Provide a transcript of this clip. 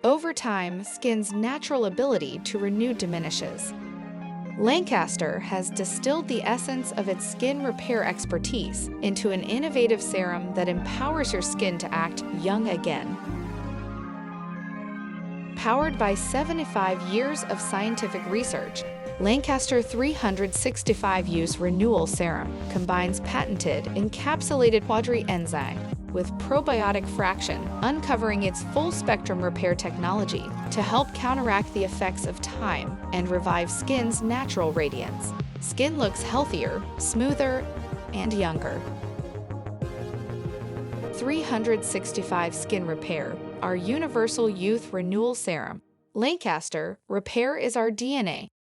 Over time, skin's natural ability to renew diminishes. Lancaster has distilled the essence of its skin repair expertise into an innovative serum that empowers your skin to act young again. Powered by 75 years of scientific research, Lancaster 365-use Renewal Serum combines patented encapsulated quadri enzyme with probiotic fraction, uncovering its full-spectrum repair technology to help counteract the effects of time and revive skin's natural radiance. Skin looks healthier, smoother, and younger. 365 Skin Repair, our Universal Youth Renewal Serum. Lancaster, repair is our DNA.